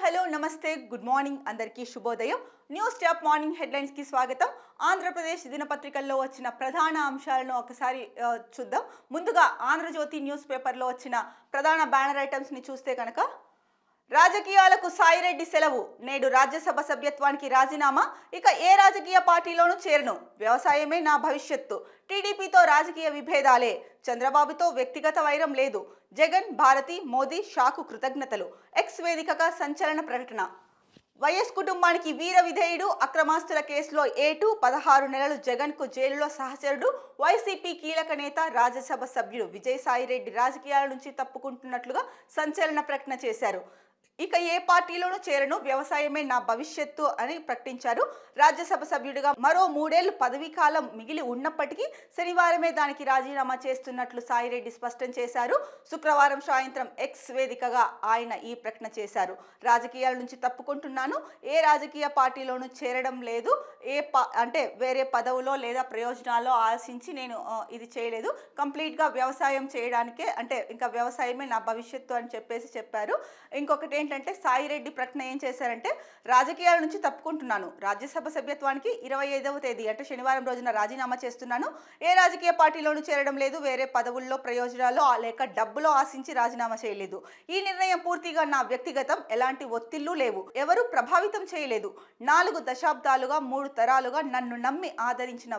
Hello నమస్తే good morning అందరికీ శుభోదయం. న్యూస్ టాప్ మార్నింగ్ హెడ్లైన్స్ కి స్వాగతం. ఆంధ్రప్రదేశ్ దినపత్రికల్లో వచ్చిన ప్రధాన అంశాలను ఒకసారి చూద్దాం. ముందుగా ఆంధ్రజ్యోతి న్యూస్ పేపర్లో వచ్చిన ప్రధాన బ్యానర్ ఐటమ్స్ ని చూస్తే కనుక రాజకీయాలకు సాయిరెడ్డి సెలవు, నేడు రాజ్యసభ సభ్యత్వానికి రాజీనామా, ఇక ఏ రాజకీయ పార్టీలోనూ చేరను, వ్యవసాయమే నా భవిష్యత్తు, టీడీపీతో రాజకీయ విభేదాలే, చంద్రబాబుతో వ్యక్తిగత వైరం లేదు, జగన్ భారతి మోదీ షాకు కృతజ్ఞతలు, ఎక్స్ వేదికగా సంచలన ప్రకటన, వైఎస్ కుటుంబానికి వీర విధేయుడు, అక్రమాస్తుల కేసులో ఏటు 16 నెలలు జగన్కు జైలులో సహచరుడు, వైసీపీ కీలక నేత రాజ్యసభ సభ్యుడు విజయసాయిరెడ్డి రాజకీయాల నుంచి తప్పుకుంటున్నట్లుగా సంచలన ప్రకటన చేశారు. ఇక ఏ పార్టీలోనూ చేరను, వ్యవసాయమే నా భవిష్యత్తు అని ప్రకటించారు. రాజ్యసభ సభ్యుడిగా మరో 3 ఏళ్లు పదవీ కాలం మిగిలి ఉన్నప్పటికీ శనివారమే దానికి రాజీనామా చేస్తున్నట్లు సాయిరెడ్డి స్పష్టం చేశారు. శుక్రవారం సాయంత్రం ఎక్స్ వేదికగా ఆయన ఈ ప్రకటన చేశారు. రాజకీయాల నుంచి తప్పుకుంటున్నాను, ఏ రాజకీయ పార్టీలోనూ చేరడం లేదు, అంటే వేరే పదవులో లేదా ప్రయోజనాల్లో ఆశించి నేను ఇది చేయలేదు, కంప్లీట్గా వ్యవసాయం చేయడానికే, అంటే ఇంకా వ్యవసాయమే నా భవిష్యత్తు అని చెప్పారు. ఇంకొకటి ఏంటంటే సాయిరెడ్డి ప్రకటన ఏం చేశారంటే, రాజకీయాల నుంచి తప్పుకుంటున్నాను, రాజ్యసభ సభ్యత్వానికి 25వ తేదీ అంటే శనివారం రోజున రాజీనామా చేస్తున్నాను, ఏ రాజకీయ పార్టీలోనూ చేరడం లేదు, వేరే పదవుల్లో ప్రయోజనాలు లేక డబ్బులో ఆశించి రాజీనామా చేయలేదు, ఈ నిర్ణయం పూర్తిగా నా వ్యక్తిగతం, ఎలాంటి ఒత్తిళ్లు లేవు, ఎవరు ప్రభావితం చేయలేదు, 4 దశాబ్దాలుగా 3 తరాలుగా నన్ను నమ్మి ఆదరించిన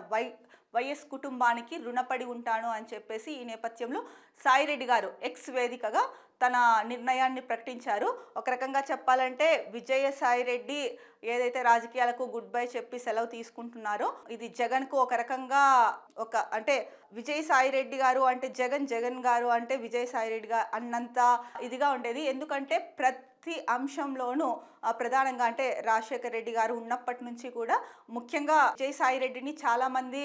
వైఎస్ కుటుంబానికి రుణపడి ఉంటాను అని చెప్పేసి ఈ నేపథ్యంలో సాయిరెడ్డి గారు ఎక్స్ వేదికగా తన నిర్ణయాన్ని ప్రకటించారు. ఒక రకంగా చెప్పాలంటే విజయసాయిరెడ్డి ఏదైతే రాజకీయాలకు గుడ్ బై చెప్పి సెలవు తీసుకుంటున్నారో, ఇది జగన్కు ఒక రకంగా అంటే విజయసాయిరెడ్డి గారు అంటే జగన్ గారు అంటే విజయసాయిరెడ్డి గారు అన్నంత ఇదిగా ఉండేది. ఎందుకంటే ప్రతి అంశంలోనూ ప్రధానంగా అంటే రాజశేఖర్ రెడ్డి గారు ఉన్నప్పటి నుంచి కూడా ముఖ్యంగా విజయసాయిరెడ్డిని చాలామంది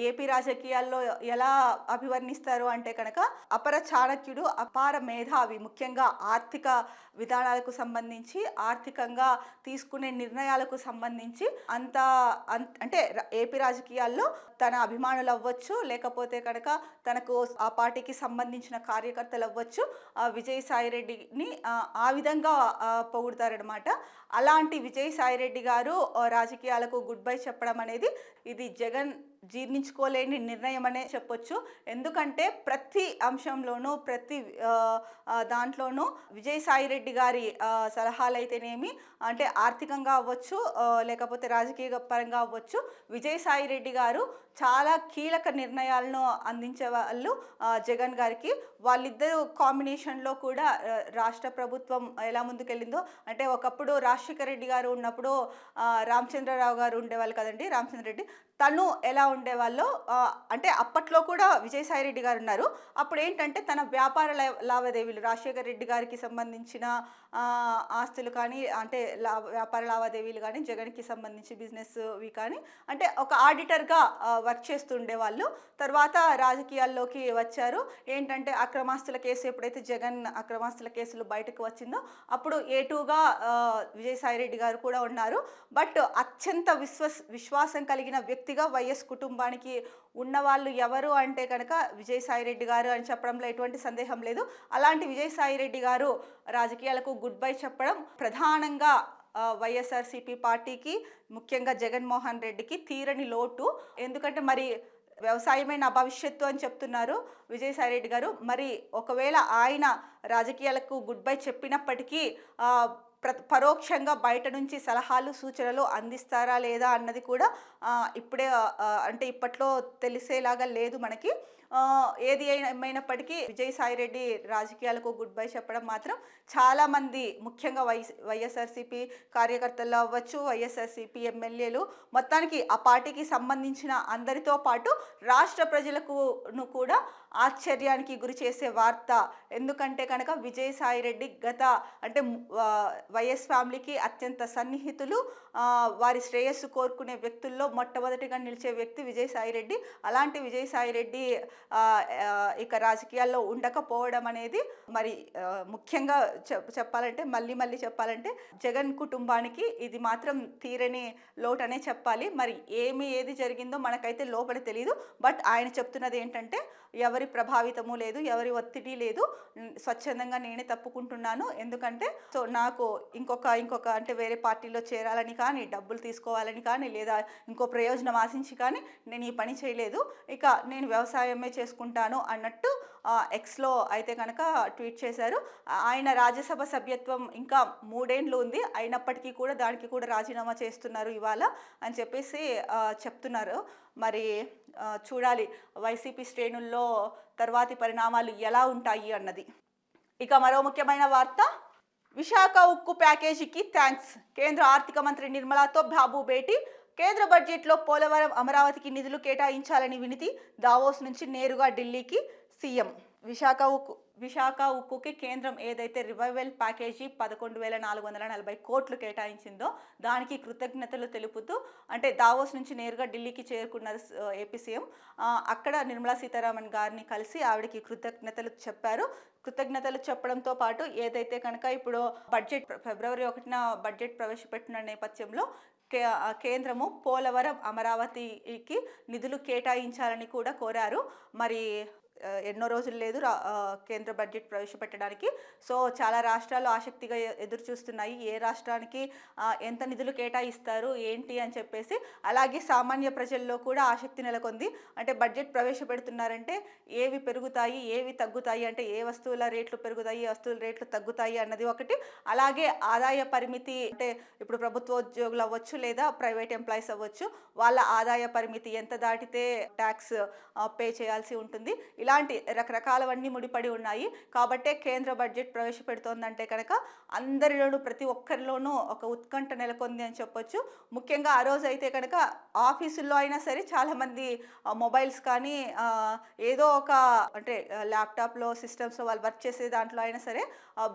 ఏపీ రాజకీయాల్లో ఎలా అభివర్ణిస్తారు అంటే కనుక అపర చాణక్యుడు, అపార మేధావి, ముఖ్యంగా ఆర్థిక విధానాలకు సంబంధించి, ఆర్థికంగా తీసుకునే నిర్ణయాలకు సంబంధించి అంటే ఏపీ రాజకీయాల్లో తన అభిమానులు అవ్వచ్చు, లేకపోతే కనుక తనకు ఆ పార్టీకి సంబంధించిన కార్యకర్తలు అవ్వచ్చు, విజయసాయిరెడ్డిని ఆ విధంగా పొగుడతారనమాట. అలాంటి విజయసాయిరెడ్డి గారు రాజకీయాలకు గుడ్ బై చెప్పడం అనేది ఇది జగన్ జీర్ణించుకోలేని నిర్ణయం అనే చెప్పొచ్చు. ఎందుకంటే ప్రతి అంశంలోనూ ప్రతి దాంట్లోనూ విజయసాయిరెడ్డి గారి సలహాలు అయితేనేమి, అంటే ఆర్థికంగా అవ్వచ్చు, లేకపోతే రాజకీయ పరంగా అవ్వచ్చు, విజయసాయిరెడ్డి గారు చాలా కీలక నిర్ణయాలను అందించే వాళ్ళు జగన్ గారికి. వాళ్ళిద్దరూ కాంబినేషన్లో కూడా రాష్ట్ర ప్రభుత్వం ఎలా ముందుకెళ్ళిందో, అంటే ఒకప్పుడు రాజశేఖర రెడ్డి గారు ఉన్నప్పుడు రామచంద్రరావు గారు ఉండేవాళ్ళు కదండి, రామచంద్ర రెడ్డి, తను ఎలా ఉండేవాళ్ళో, అంటే అప్పట్లో కూడా విజయసాయిరెడ్డి గారు ఉన్నారు. అప్పుడు ఏంటంటే తన వ్యాపార లావాదేవీలు, రాజశేఖర రెడ్డి గారికి సంబంధించిన ఆస్తులు కానీ, అంటే వ్యాపార లావాదేవీలు కానీ, జగన్కి సంబంధించి బిజినెస్వి కానీ, అంటే ఒక ఆడిటర్గా వర్క్ చేస్తుండే వాళ్ళు. తర్వాత రాజకీయాల్లోకి వచ్చారు. ఏంటంటే అక్రమాస్తుల కేసు ఎప్పుడైతే జగన్ అక్రమాస్తుల కేసులు బయటకు వచ్చిందో అప్పుడు ఏటూగా విజయసాయిరెడ్డి గారు కూడా ఉన్నారు. బట్ అత్యంత విశ్వాసం కలిగిన వ్యక్తిగా వైఎస్ కుటుంబానికి ఉన్నవాళ్ళు ఎవరు అంటే కనుక విజయసాయిరెడ్డి గారు అని చెప్పడంలో ఎటువంటి సందేహం లేదు. అలాంటి విజయసాయిరెడ్డి గారు రాజకీయాలకు గుడ్ బై చెప్పడం ప్రధానంగా వైఎస్ఆర్సీపీ పార్టీకి, ముఖ్యంగా జగన్మోహన్ రెడ్డికి తీరని లోటు. ఎందుకంటే మరి వ్యవసాయమే నా భవిష్యత్తు అని చెప్తున్నారు విజయసాయిరెడ్డి గారు. మరి ఒకవేళ ఆయన రాజకీయాలకు గుడ్ బై చెప్పినప్పటికీ పరోక్షంగా బయట నుంచి సలహాలు సూచనలు అందిస్తారా లేదా అన్నది కూడా ఇప్పుడే అంటే ఇప్పట్లో తెలిసేలాగా లేదు మనకి. ఏది ఏమైనప్పటికీ విజయసాయిరెడ్డి రాజకీయాలకు గుడ్ బై చెప్పడం మాత్రం చాలామంది, ముఖ్యంగా వైఎస్ఆర్సీపీ కార్యకర్తలు అవ్వచ్చు, వైఎస్ఆర్సీపీ ఎమ్మెల్యేలు, మొత్తానికి ఆ పార్టీకి సంబంధించిన అందరితో పాటు రాష్ట్ర ప్రజలకు కూడా ఆశ్చర్యానికి గురి చేసే వార్త. ఎందుకంటే కనుక విజయసాయిరెడ్డి అంటే వైఎస్ ఫ్యామిలీకి అత్యంత సన్నిహితులు, వారి శ్రేయస్సు కోరుకునే వ్యక్తుల్లో మొట్టమొదటిగా నిలిచే వ్యక్తి విజయసాయిరెడ్డి. అలాంటి విజయసాయిరెడ్డి ఇక రాజకీయాల్లో ఉండకపోవడం అనేది మరి ముఖ్యంగా చెప్పాలంటే మళ్ళీ మళ్ళీ చెప్పాలంటే జగన్ కుటుంబానికి ఇది మాత్రం తీరని లోటనే చెప్పాలి. మరి ఏది జరిగిందో మనకైతే లోపల తెలియదు. బట్ ఆయన చెప్తున్నది ఏంటంటే ఎవరి ప్రభావితము లేదు, ఎవరి ఒత్తిడి లేదు, స్వచ్ఛందంగా నేనే తప్పుకుంటున్నాను. ఎందుకంటే సో నాకు ఇంకొక అంటే వేరే పార్టీలో చేరాలని కానీ, డబ్బులు తీసుకోవాలని కానీ, లేదా ఇంకో ప్రయోజనం ఆశించి కానీ నేను ఈ పని చేయలేదు. ఇక నేను వ్యవసాయమే చేసుకుంటాను అన్నట్టు ఎక్స్లో అయితే కనుక ట్వీట్ చేశారు. ఆయన రాజ్యసభ సభ్యత్వం ఇంకా 3 ఏళ్ళు ఉంది, అయినప్పటికీ కూడా దానికి కూడా రాజీనామా చేస్తున్నారు ఇవాళ అని చెప్పేసి చెప్తున్నారు. మరి చూడాలి వైసీపీ శ్రేణుల్లో తర్వాతి పరిణామాలు ఎలా ఉంటాయి అన్నది. ఇక మరో ముఖ్యమైన వార్త, విశాఖ ఉక్కు ప్యాకేజీకి థ్యాంక్స్. కేంద్ర ఆర్థిక మంత్రి నిర్మలాతో బాబు భేటీ. కేంద్ర బడ్జెట్లో పోలవరం అమరావతికి నిధులు కేటాయించాలని వినతి. దావోస్ నుంచి నేరుగా ఢిల్లీకి సీఎం. విశాఖ ఉక్కుకి కేంద్రం ఏదైతే రివైవల్ ప్యాకేజీ 11,440 కోట్లు కేటాయించిందో దానికి కృతజ్ఞతలు తెలుపుతూ అంటే దావోస్ నుంచి నేరుగా ఢిల్లీకి చేరుకున్నారు ఏపీ సీఎం. అక్కడ నిర్మలా సీతారామన్ గారిని కలిసి ఆవిడకి కృతజ్ఞతలు చెప్పారు. కృతజ్ఞతలు చెప్పడంతో పాటు ఏదైతే కనుక ఇప్పుడు ఫిబ్రవరి 1న బడ్జెట్ ప్రవేశపెట్టిన నేపథ్యంలో కేంద్రము పోలవరం అమరావతికి నిధులు కేటాయించాలని కూడా కోరారు. మరి ఎన్నో రోజులు లేదు కేంద్ర బడ్జెట్ ప్రవేశపెట్టడానికి. సో చాలా రాష్ట్రాలు ఆసక్తిగా ఎదురు చూస్తున్నాయి ఏ రాష్ట్రానికి ఎంత నిధులు కేటాయిస్తారు ఏంటి అని చెప్పేసి. అలాగే సామాన్య ప్రజల్లో కూడా ఆసక్తి నెలకొంది. అంటే బడ్జెట్ ప్రవేశపెడుతున్నారంటే ఏవి పెరుగుతాయి, ఏవి తగ్గుతాయి, అంటే ఏ వస్తువుల రేట్లు పెరుగుతాయి, ఏ వస్తువుల రేట్లు తగ్గుతాయి అన్నది ఒకటి. అలాగే ఆదాయ పరిమితి, అంటే ఇప్పుడు ప్రభుత్వ ఉద్యోగులు అవ్వచ్చు లేదా ప్రైవేట్ ఎంప్లాయీస్ అవ్వచ్చు, వాళ్ళ ఆదాయ పరిమితి ఎంత దాటితే ట్యాక్స్ పే చేయాల్సి ఉంటుంది. ఇలాంటి రకరకాలవన్నీ ముడిపడి ఉన్నాయి. కాబట్టే కేంద్ర బడ్జెట్ ప్రవేశపెడుతోందంటే కనుక అందరిలోనూ ప్రతి ఒక్కరిలోనూ ఒక ఉత్కంఠ నెలకొంది అని చెప్పొచ్చు. ముఖ్యంగా ఆ రోజు అయితే కనుక ఆఫీసుల్లో అయినా సరే చాలామంది మొబైల్స్ కానీ ఏదో ఒక అంటే ల్యాప్టాప్లో సిస్టమ్స్లో వాళ్ళు వర్క్ చేసే దాంట్లో అయినా సరే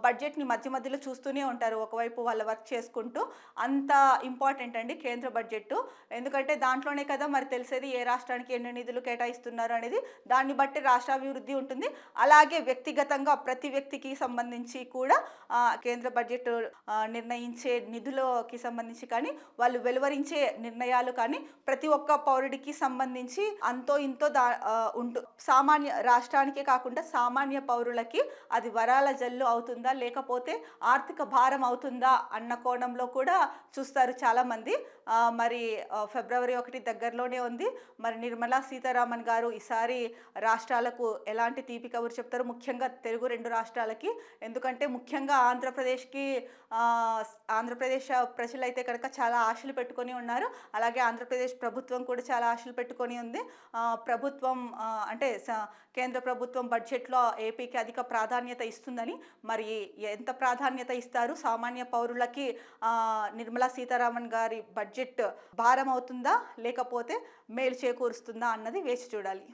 బడ్జెట్ని మధ్య మధ్యలో చూస్తూనే ఉంటారు, ఒకవైపు వాళ్ళ వర్క్ చేసుకుంటూ. అంత ఇంపార్టెంట్ అండి కేంద్ర బడ్జెట్. ఎందుకంటే దాంట్లోనే కదా మరి తెలిసేది ఏ రాష్ట్రానికి ఎన్ని నిధులు కేటాయిస్తున్నారు అనేది. దాన్ని బట్టి రాష్ట్రాభివృద్ధి ఉంటుంది. అలాగే వ్యక్తిగతంగా ప్రతి వ్యక్తికి సంబంధించి కూడా కేంద్ర బడ్జెట్ నిర్ణయించే నిధులకి సంబంధించి కానీ, వాళ్ళు వెలువరించే నిర్ణయాలు కానీ ప్రతి ఒక్క పౌరుడికి సంబంధించి అంతో ఇంతో సామాన్య రాష్ట్రానికే కాకుండా సామాన్య పౌరులకి అది వరాల జల్లు అవుతుందా లేకపోతే ఆర్థిక భారం అవుతుందా అన్న కోణంలో కూడా చూస్తారు చాలామంది. మరి ఫిబ్రవరి 1 దగ్గరలోనే ఉంది. మరి నిర్మలా సీతారామన్ గారు ఈసారి రాష్ట్రాలకు ఎలాంటి తీపి కబురు చెప్తారు, ముఖ్యంగా తెలుగు 2 రాష్ట్రాలకి. ఎందుకంటే ముఖ్యంగా ఆంధ్రప్రదేశ్ ప్రజలైతే కనుక చాలా ఆశలు పెట్టుకొని ఉన్నారు. అలాగే ఆంధ్రప్రదేశ్ ప్రభుత్వం కూడా చాలా ఆశలు పెట్టుకొని ఉంది. ప్రభుత్వం అంటే కేంద్ర ప్రభుత్వం బడ్జెట్లో ఏపీకి అధిక ప్రాధాన్యత ఇస్తుందని. మరి ఎంత ప్రాధాన్యత ఇస్తారు, సామాన్య పౌరులకి నిర్మలా సీతారామన్ గారి బడ్జెట్ భారం అవుతుందా లేకపోతే మేలు చేకూరుస్తుందా అన్నది వేచి చూడాలి.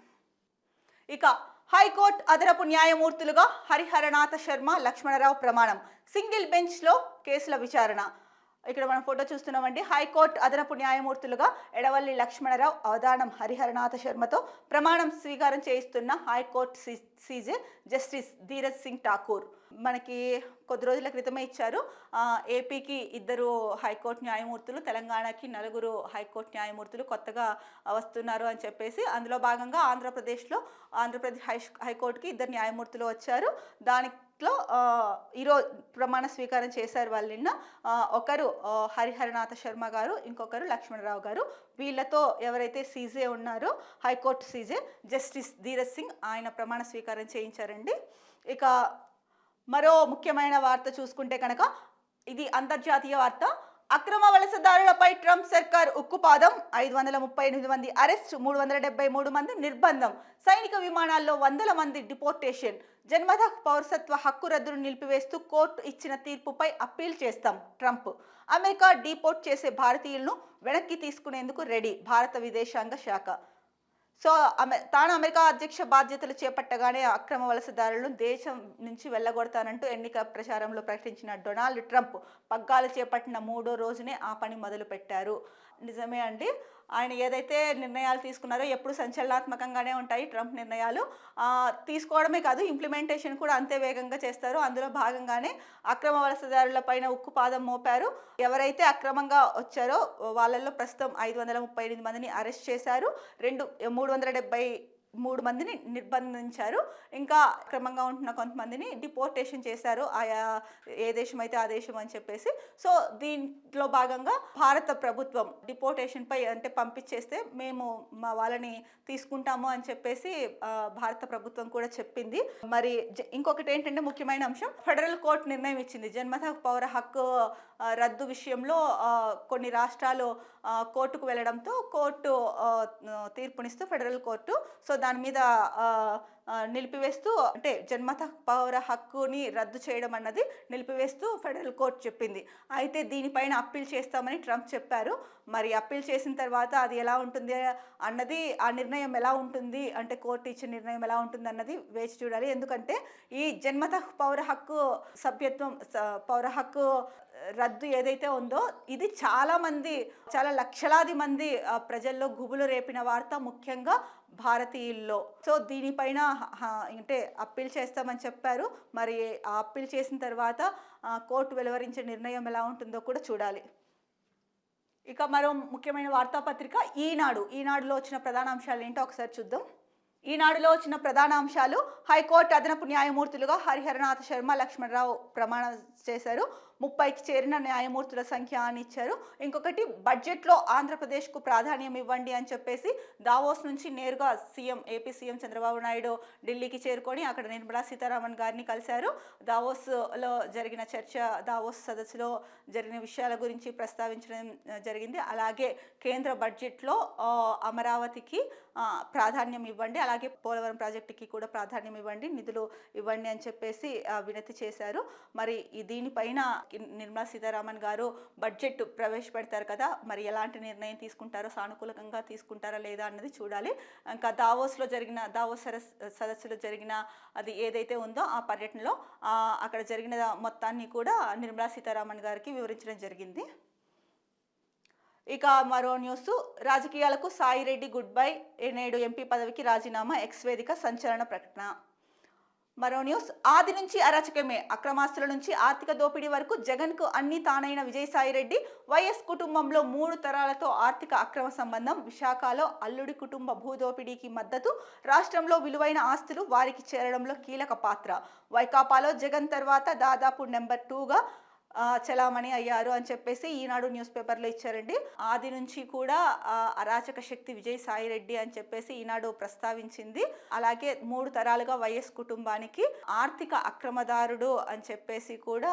ఇక హైకోర్టు అదనపు న్యాయమూర్తులుగా హరిహరనాథ శర్మ, లక్ష్మణరావు ప్రమాణం. సింగిల్ బెంచ్లో కేసుల విచారణ. ఇక్కడ మనం ఫోటో చూస్తున్నామండి. హైకోర్టు అదనపు న్యాయమూర్తులుగా ఎడవల్లి లక్ష్మణరావు, అవధానం హరిహరనాథ శర్మతో ప్రమాణం స్వీకారం చేయిస్తున్న high court CJ justice Dheeraj Singh Thakur. మనకి కొద్ది రోజుల క్రితమే ఇచ్చారు. ఏపీకి 2 హైకోర్టు న్యాయమూర్తులు, తెలంగాణకి 4 హైకోర్టు న్యాయమూర్తులు కొత్తగా వస్తున్నారు అని చెప్పేసి. అందులో భాగంగా ఆంధ్రప్రదేశ్ హైకోర్టుకి 2 న్యాయమూర్తులు వచ్చారు. దానిలో ఈరోజు ప్రమాణ స్వీకారం చేశారు వాళ్ళు నిన్న. ఒకరు హరిహరనాథ శర్మ గారు, ఇంకొకరు లక్ష్మణరావు గారు. వీళ్ళతో ఎవరైతే సీజే ఉన్నారో high court CJ justice Dheeraj Singh, ఆయన ప్రమాణ స్వీకారం చేయించారండి. ఇక మరో ముఖ్యమైన వార్త చూసుకుంటే కనుక ఇది అంతర్జాతీయ వార్త. అక్రమ వలసదారులపై ట్రంప్ సర్కార్ ఉక్కుపాదం. 538 మంది అరెస్ట్, 373 మంది నిర్బంధం. సైనిక విమానాల్లో 100 మంది డిపోర్టేషన్. జన్మత పౌరసత్వ హక్కు రద్దును నిలిపివేస్తూ కోర్టు ఇచ్చిన తీర్పుపై అప్పీల్ చేస్తాం ట్రంప్. అమెరికా డిపోర్ట్ చేసే భారతీయులను వెనక్కి తీసుకునేందుకు రెడీ, భారత విదేశాంగ శాఖ. సో తాను అమెరికా అధ్యక్ష బాధ్యతలు చేపట్టగానే అక్రమ వలసదారులను దేశం నుంచి వెళ్ళగొడతానంటూ ఎన్నికల ప్రచారంలో ప్రకటించిన డొనాల్డ్ ట్రంప్ పగ్గాలు చేపట్టిన 3వ రోజునే ఆ పని మొదలు పెట్టారు. నిజమే అండి. ఆయన ఏదైతే నిర్ణయాలు తీసుకున్నారో ఎప్పుడు సంచలనాత్మకంగానే ఉంటాయి ట్రంప్ నిర్ణయాలు. తీసుకోవడమే కాదు, ఇంప్లిమెంటేషన్ కూడా అంతే వేగంగా చేస్తారు. అందులో భాగంగానే అక్రమ వలసదారుల పైన ఉక్కుపాదం మోపారు. ఎవరైతే అక్రమంగా వచ్చారో వాళ్ళల్లో ప్రస్తుతం 538 మందిని అరెస్ట్ చేశారు. 373 మందిని నిర్బంధించారు. ఇంకా అక్రమంగా ఉంటున్న కొంతమందిని డిపోర్టేషన్ చేశారు, ఆయా ఏ దేశం అయితే ఆ దేశం అని చెప్పేసి. సో దీంట్లో భాగంగా భారత ప్రభుత్వం డిపోర్టేషన్ పై అంటే పంపించేస్తే మేము మా వాళ్ళని తీసుకుంటాము అని చెప్పేసి భారత ప్రభుత్వం కూడా చెప్పింది. మరి ఇంకొకటి ఏంటంటే ముఖ్యమైన అంశం, ఫెడరల్ కోర్టు నిర్ణయం ఇచ్చింది. జన్మత పౌర హక్కు రద్దు విషయంలో కొన్ని రాష్ట్రాలు కోర్టుకు వెళ్ళడంతో కోర్టు తీర్పునిస్తూ ఫెడరల్ కోర్టు సో దాని మీద నిలిపివేస్తూ, అంటే జన్మత పౌర హక్కుని రద్దు చేయడం అన్నది నిలిపివేస్తూ ఫెడరల్ కోర్టు చెప్పింది. అయితే దీనిపైన అప్పీల్ చేస్తామని ట్రంప్ చెప్పారు. మరి అప్పీల్ చేసిన తర్వాత అది ఎలా ఉంటుంది అన్నది, ఆ నిర్ణయం ఎలా ఉంటుంది అంటే కోర్టు ఇచ్చిన నిర్ణయం ఎలా ఉంటుంది అన్నది వేచి చూడాలి. ఎందుకంటే ఈ జన్మత పౌర హక్కు సభ్యత్వం పౌర హక్కు రద్దు ఏదైతే ఉందో ఇది చాలా లక్షలాది మంది ప్రజల్లో గుబులు రేపిన వార్త, ముఖ్యంగా భారతీయుల్లో. సో దీనిపైన అంటే అప్పీల్ చేస్తామని చెప్పారు. మరి ఆ అప్పీల్ చేసిన తర్వాత కోర్టు వెలువరించే నిర్ణయం ఎలా ఉంటుందో కూడా చూడాలి. ఇక మరో ముఖ్యమైన వార్తాపత్రిక ఈనాడులో వచ్చిన ప్రధాన అంశాలు ఏంటో ఒకసారి చూద్దాం. ఈనాడులో వచ్చిన ప్రధాన అంశాలు: హైకోర్టు అదనపు న్యాయమూర్తులుగా హరిహరనాథ శర్మ, లక్ష్మణరావు ప్రమాణం చేశారు. 30కి చేరిన న్యాయమూర్తుల సంఖ్య అని ఇచ్చారు. ఇంకొకటి, బడ్జెట్లో ఆంధ్రప్రదేశ్కు ప్రాధాన్యం ఇవ్వండి అని చెప్పేసి దావోస్ నుంచి నేరుగా ఏపీ సీఎం చంద్రబాబు నాయుడు ఢిల్లీకి చేరుకొని అక్కడ నిర్మలా సీతారామన్ గారిని కలిశారు. దావోస్లో జరిగిన చర్చ, దావోస్ సదస్సులో జరిగిన విషయాల గురించి ప్రస్తావించడం జరిగింది. అలాగే కేంద్ర బడ్జెట్లో అమరావతికి ప్రాధాన్యం ఇవ్వండి, అలాగే పోలవరం ప్రాజెక్టుకి కూడా ప్రాధాన్యం ఇవ్వండి, నిధులు ఇవ్వండి అని చెప్పేసి వినతి చేశారు. మరి దీనిపైన నిర్మలా సీతారామన్ గారు బడ్జెట్ ప్రవేశపెడతారు కదా, మరి ఎలాంటి నిర్ణయం తీసుకుంటారో, సానుకూలంగా తీసుకుంటారా లేదా అన్నది చూడాలి. ఇంకా దావోస్ సదస్సులో జరిగిన అది ఏదైతే ఉందో ఆ పర్యటనలో అక్కడ జరిగిన మొత్తాన్ని కూడా నిర్మలా సీతారామన్ గారికి వివరించడం జరిగింది. ఇక మరో న్యూస్, రాజకీయాలకు సాయిరెడ్డి గుడ్ బై, నేడు ఎంపీ పదవికి రాజీనామా, ఎక్స్ వేదిక సంచలన ప్రకటన. మరో న్యూస్, ఆది నుంచి అరాచకమే, అక్రమాస్తుల నుంచి ఆర్థిక దోపిడీ వరకు జగన్కు అన్ని తానైన విజయసాయిరెడ్డి. వైఎస్ కుటుంబంలో 3 తరాలతో ఆర్థిక అక్రమ సంబంధం. విశాఖలో అల్లుడి కుటుంబ భూదోపిడీకి మద్దతు. రాష్ట్రంలో విలువైన ఆస్తులు వారికి చేరడంలో కీలక పాత్ర. వైకాపాలో జగన్ తర్వాత దాదాపు నెంబర్ 2గా చలామణి అయ్యారు అని చెప్పేసి ఈనాడు న్యూస్ పేపర్లో ఇచ్చారండి. ఆది నుంచి కూడా అరాచక శక్తి విజయసాయిరెడ్డి అని చెప్పేసి ఈనాడు ప్రస్తావించింది. అలాగే 3 తరాలుగా వైఎస్ కుటుంబానికి ఆర్థిక అక్రమదారుడు అని చెప్పేసి కూడా,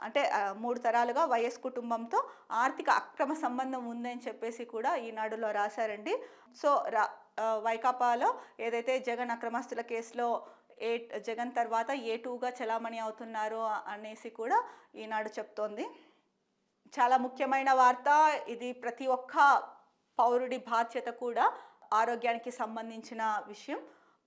అంటే 3 తరాలుగా వైఎస్ కుటుంబంతో ఆర్థిక అక్రమ సంబంధం ఉందని చెప్పేసి కూడా ఈనాడులో రాశారండి. సో వైకాపాలో ఏదైతే జగన్ అక్రమాస్తుల కేసులో జగన్ తర్వాత A2గా చలామణి అవుతున్నారు అనేసి కూడా ఈనాడు చెప్తోంది. చాలా ముఖ్యమైన వార్త ఇది, ప్రతి ఒక్క పౌరుడి బాధ్యత కూడా, ఆరోగ్యానికి సంబంధించిన విషయం.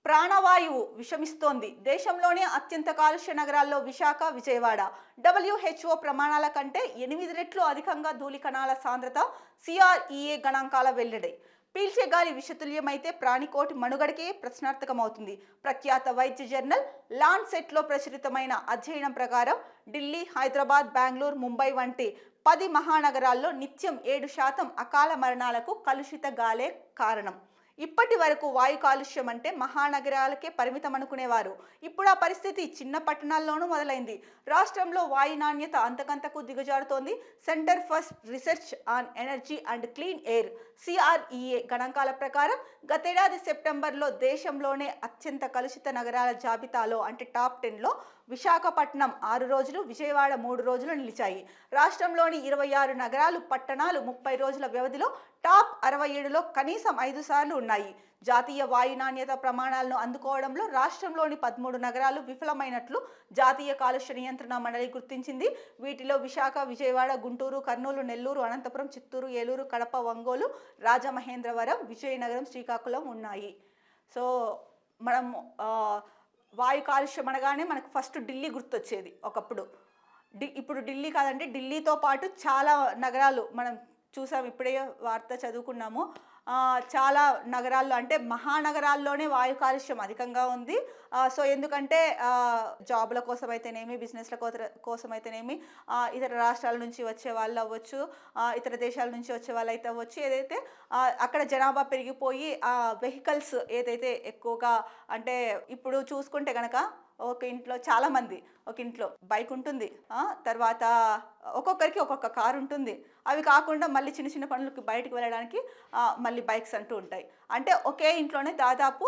ప్రాణవాయువు విషమిస్తోంది. దేశంలోనే అత్యంత కాలుష్య నగరాల్లో విశాఖ, విజయవాడ. WHO ప్రమాణాల కంటే 8 రెట్లు అధికంగా ధూళి కణాల సాంద్రత. CREA గణాంకాల వెల్లడి. పీల్చే గాలి విషతుల్యమైతే ప్రాణికోటి మనుగడకే ప్రశ్నార్థకమవుతుంది. ప్రఖ్యాత వైద్య జర్నల్ లాన్సెట్లో ప్రచురితమైన అధ్యయనం ప్రకారం ఢిల్లీ, హైదరాబాద్, బెంగళూరు, ముంబై వంటి 10 మహానగరాల్లో నిత్యం 7% అకాల మరణాలకు కలుషిత గాలే కారణం. ఇప్పటి వరకు వాయు కాలుష్యం అంటే మహానగరాలకే పరిమితం అనుకునేవారు. ఇప్పుడు ఆ పరిస్థితి చిన్న పట్టణాల్లోనూ మొదలైంది. రాష్ట్రంలో వాయు నాణ్యత అంతకంతకు దిగజారుతోంది. Centre for research on energy and clean air CREA గణాంకాల ప్రకారం గతేడాది సెప్టెంబర్లో దేశంలోనే అత్యంత కలుషిత నగరాల జాబితాలో, అంటే టాప్ 10లో విశాఖపట్నం 6 రోజులు, విజయవాడ 3 రోజులు నిలిచాయి. రాష్ట్రంలోని 26 నగరాలు, పట్టణాలు 30 రోజుల వ్యవధిలో టాప్ 67లో కనీసం 5 సార్లు ఉన్నాయి. జాతీయ వాయు నాణ్యత ప్రమాణాలను అందుకోవడంలో రాష్ట్రంలోని 13 నగరాలు విఫలమైనట్లు జాతీయ కాలుష్య నియంత్రణ మండలి గుర్తించింది. వీటిలో విశాఖ, విజయవాడ, గుంటూరు, కర్నూలు, నెల్లూరు, అనంతపురం, చిత్తూరు, ఏలూరు, కడప, ఒంగోలు, రాజమహేంద్రవరం, విజయనగరం, శ్రీకాకుళం ఉన్నాయి. సో మనం వాయు కాలుష్యం అనగానే మనకు ఫస్ట్ ఢిల్లీ గుర్తొచ్చేది ఒకప్పుడు. ఇప్పుడు ఢిల్లీ కాదండి, ఢిల్లీతో పాటు చాలా నగరాలు మనం చూసాం, ఇప్పుడే వార్త చదువుకున్నాము. చాలా నగరాల్లో అంటే మహానగరాల్లోనే వాయు కాలుష్యం అధికంగా ఉంది. సో, ఎందుకంటే జాబుల కోసమైతేనేమి, బిజినెస్‌ల కోసమైతేనేమి, ఇతర రాష్ట్రాల నుంచి వచ్చే వాళ్ళు అవ్వచ్చు, ఇతర దేశాల నుంచి వచ్చే వాళ్ళైతే అవ్వచ్చు. ఏదైతే అక్కడ జనాభా పెరిగిపోయి వెహికల్స్ ఏదైతే ఎక్కువగా అంటే ఇప్పుడు చూసుకుంటే గనక ఒక ఇంట్లో చాలామంది ఒక ఇంట్లో బైక్ ఉంటుంది. తర్వాత ఒక్కొక్కరికి ఒక్కొక్క కారు ఉంటుంది. అవి కాకుండా మళ్ళీ చిన్న చిన్న పనులకి బయటకు వెళ్ళడానికి మళ్ళీ బైక్స్ అంటూ ఉంటాయి. అంటే ఒకే ఇంట్లోనే దాదాపు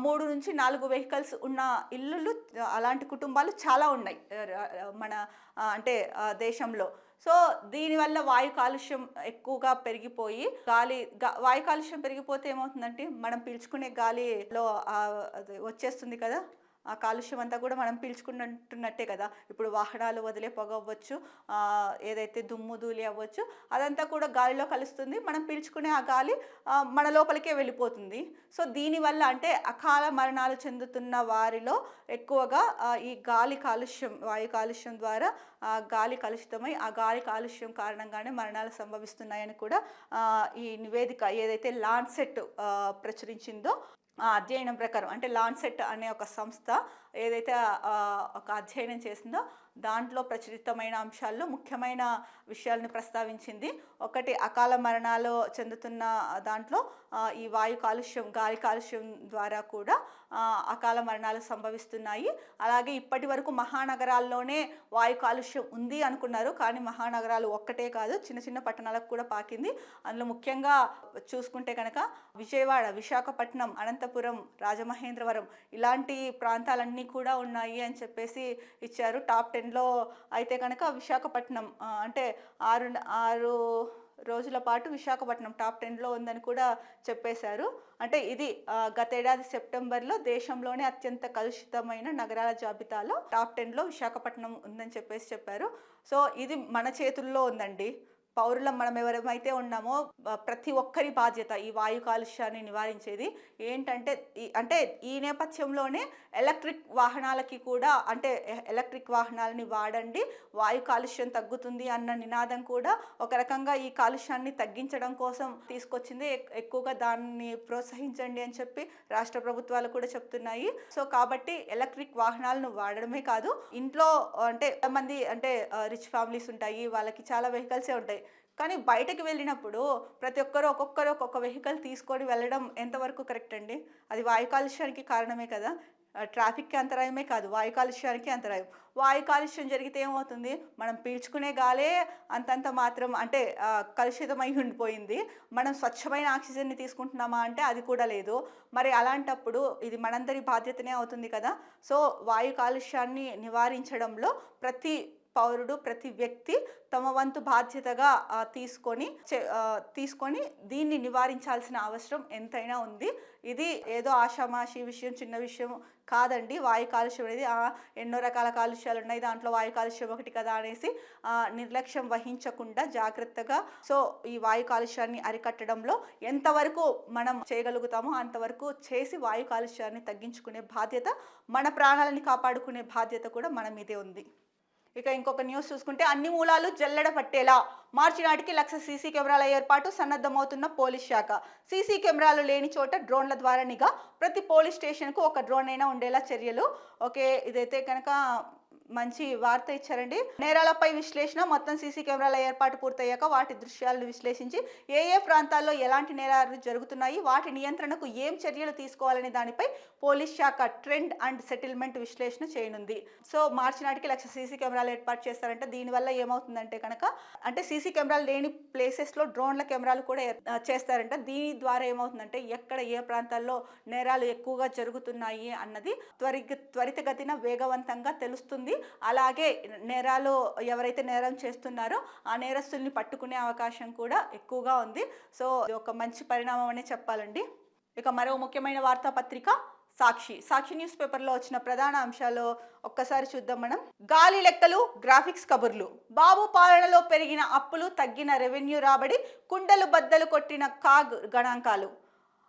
3-4 వెహికల్స్ ఉన్న ఇల్లులు అలాంటి కుటుంబాలు చాలా ఉన్నాయి మన అంటే దేశంలో. సో, దీనివల్ల వాయు కాలుష్యం ఎక్కువగా పెరిగిపోయి వాయు కాలుష్యం పెరిగిపోతే ఏమవుతుందంటే మనం పీల్చుకునే గాలిలో అది వచ్చేస్తుంది కదా! ఆ కాలుష్యం అంతా కూడా మనం పీల్చుకుంటున్నట్టే కదా! ఇప్పుడు వాహనాలు వదిలే పొగ అవ్వచ్చు, ఏదైతే దుమ్ము ధూళి అవ్వచ్చు, అదంతా కూడా గాలిలో కలుస్తుంది. మనం పీల్చుకునే ఆ గాలి మన లోపలికే వెళ్ళిపోతుంది. సో, దీనివల్ల అంటే అకాల మరణాలు చెందుతున్న వారిలో ఎక్కువగా ఈ గాలి కాలుష్యం, వాయు కాలుష్యం ద్వారా గాలి కలుషితమై ఆ గాలి కాలుష్యం కారణంగానే మరణాలు సంభవిస్తున్నాయని కూడా ఈ నివేదిక ఏదైతే లాన్సెట్ ప్రచురించిందో ఆ అధ్యయనం ప్రకారం అంటే లాన్సెట్ అనే ఒక సంస్థ ఏదైతే ఒక అధ్యయనం చేసిందో దాంట్లో ప్రచురితమైన అంశాల్లో ముఖ్యమైన విషయాలను ప్రస్తావించింది. ఒకటి అకాల మరణాలు చెందుతున్న దాంట్లో ఈ వాయు కాలుష్యం, గాలి కాలుష్యం ద్వారా కూడా అకాల మరణాలు సంభవిస్తున్నాయి. అలాగే ఇప్పటి వరకు మహానగరాల్లోనే వాయు కాలుష్యం ఉంది అనుకున్నారు. కానీ మహానగరాలు ఒక్కటే కాదు, చిన్న చిన్న పట్టణాలకు కూడా పాకింది. అందులో ముఖ్యంగా చూసుకుంటే కనుక విజయవాడ, విశాఖపట్నం, అనంతపురం, రాజమహేంద్రవరం ఇలాంటి ప్రాంతాలన్నీ కూడా ఉన్నాయి అని చెప్పేసి ఇచ్చారు. టాప్ 10లో అయితే కనుక విశాఖపట్నం అంటే 6 రోజుల పాటు విశాఖపట్నం టాప్ 10లో ఉందని కూడా చెప్పేశారు. అంటే ఇది గతేడాది సెప్టెంబర్లో దేశంలోనే అత్యంత కలుషితమైన నగరాల జాబితాలో టాప్ 10లో విశాఖపట్నం ఉందని చెప్పారు. సో, ఇది మన చేతుల్లో ఉందండి. పౌరులం మనం ఎవరైతే ఉన్నామో ప్రతి ఒక్కరి బాధ్యత ఈ వాయు కాలుష్యాన్ని నివారించేది. ఏంటంటే అంటే ఈ నేపథ్యంలోనే ఎలక్ట్రిక్ వాహనాలకి కూడా అంటే ఎలక్ట్రిక్ వాహనాలని వాడండి, వాయు కాలుష్యం తగ్గుతుంది అన్న నినాదం కూడా ఒక రకంగా ఈ కాలుష్యాన్ని తగ్గించడం కోసం తీసుకొచ్చింది. ఎక్కువగా దాన్ని ప్రోత్సహించండి అని చెప్పి రాష్ట్ర ప్రభుత్వాలు కూడా చెప్తున్నాయి. సో, కాబట్టి ఎలక్ట్రిక్ వాహనాలను వాడడమే కాదు, ఇంట్లో అంటే మంది అంటే రిచ్ ఫ్యామిలీస్ ఉంటాయి, వాళ్ళకి చాలా వెహికల్సే ఉంటాయి. కానీ బయటకు వెళ్ళినప్పుడు ప్రతి ఒక్కరు ఒక్కొక్క వెహికల్ తీసుకొని వెళ్ళడం ఎంతవరకు కరెక్ట్ అండి? అది వాయు కాలుష్యానికి కారణమే కదా! ట్రాఫిక్‌కి అంతరాయమే కాదు, వాయు కాలుష్యానికి అంతరాయం. వాయు కాలుష్యం జరిగితే ఏమవుతుంది? మనం పీల్చుకునే గాలే అంతంత మాత్రం అంటే కలుషితమై ఉండిపోయింది. మనం స్వచ్ఛమైన ఆక్సిజన్‌ని తీసుకుంటున్నామా అంటే అది కూడా లేదు. మరి అలాంటప్పుడు ఇది మనందరి బాధ్యతనే అవుతుంది కదా! సో, వాయు కాలుష్యాన్ని నివారించడంలో ప్రతి పౌరుడు, ప్రతి వ్యక్తి తమ వంతు బాధ్యతగా తీసుకొని దీన్ని నివారించాల్సిన అవసరం ఎంతైనా ఉంది. ఇది ఏదో ఆషామాషి విషయం, చిన్న విషయం కాదండి. వాయు కాలుష్యం అనేది ఎన్నో రకాల కాలుష్యాలు ఉన్నాయి, దాంట్లో వాయు కాలుష్యం ఒకటి కదా అనేసి నిర్లక్ష్యం వహించకుండా జాగ్రత్తగా సో ఈ వాయు కాలుష్యాన్ని అరికట్టడంలో ఎంతవరకు మనం చేయగలుగుతామో అంతవరకు చేసి వాయు కాలుష్యాన్ని తగ్గించుకునే బాధ్యత, మన ప్రాణాలని కాపాడుకునే బాధ్యత కూడా మన మీదే ఉంది. ఇక ఇంకొక న్యూస్ చూసుకుంటే అన్ని మూలాలు జల్లెడ పట్టేలా మార్చి నాటికి 1,00,000 సీసీ కెమెరాల ఏర్పాటు సన్నద్ధమవుతున్న పోలీస్ శాఖ. సీసీ కెమెరాలు లేని చోట డ్రోన్ల ద్వారా నిఘా, ప్రతి పోలీస్ స్టేషన్కు ఒక డ్రోన్ అయినా ఉండేలా చర్యలు. ఓకే, ఇదైతే కనుక మంచి వార్త ఇచ్చారండి. నేరాలపై విశ్లేషణ, మొత్తం సీసీ కెమెరాల ఏర్పాటు పూర్తయ్యాక వాటి దృశ్యాలను విశ్లేషించి ఏ ప్రాంతాల్లో ఎలాంటి నేరాలు జరుగుతున్నాయి, వాటి నియంత్రణకు ఏం చర్యలు తీసుకోవాలనే దానిపై పోలీస్ శాఖ ట్రెండ్ అండ్ సెటిల్మెంట్ విశ్లేషణ చేయనుంది. సో, మార్చి నాటికి 1,00,000 సీసీ కెమెరాలు ఏర్పాటు చేస్తారంటే దీనివల్ల ఏమవుతుందంటే కనుక అంటే సీసీ కెమెరాలు లేని ప్లేసెస్లో డ్రోన్ల కెమెరాలు కూడా చేస్తారంట. దీని ద్వారా ఏమవుతుందంటే ఎక్కడ ఏ ప్రాంతాల్లో నేరాలు ఎక్కువగా జరుగుతున్నాయి అన్నది త్వరితగతిన వేగవంతంగా తెలుస్తుంది. అలాగే నేరాలు ఎవరైతే నేరం చేస్తున్నారో ఆ నేరస్తుల్ని పట్టుకునే అవకాశం కూడా ఎక్కువగా ఉంది. సో, ఇది ఒక మంచి పరిణామం అనే చెప్పాలండి. ఇక మరో ముఖ్యమైన వార్తాపత్రిక సాక్షి న్యూస్ పేపర్లో వచ్చిన ప్రధాన అంశాలు ఒక్కసారి చూద్దాం మనం. గాలి లెక్కలు, గ్రాఫిక్స్ కబుర్లు. బాబు పాలనలో పెరిగిన అప్పులు, తగ్గిన రెవెన్యూ రాబడి, కుండలు బద్దలు కొట్టిన కాగ్ గణాంకాలు.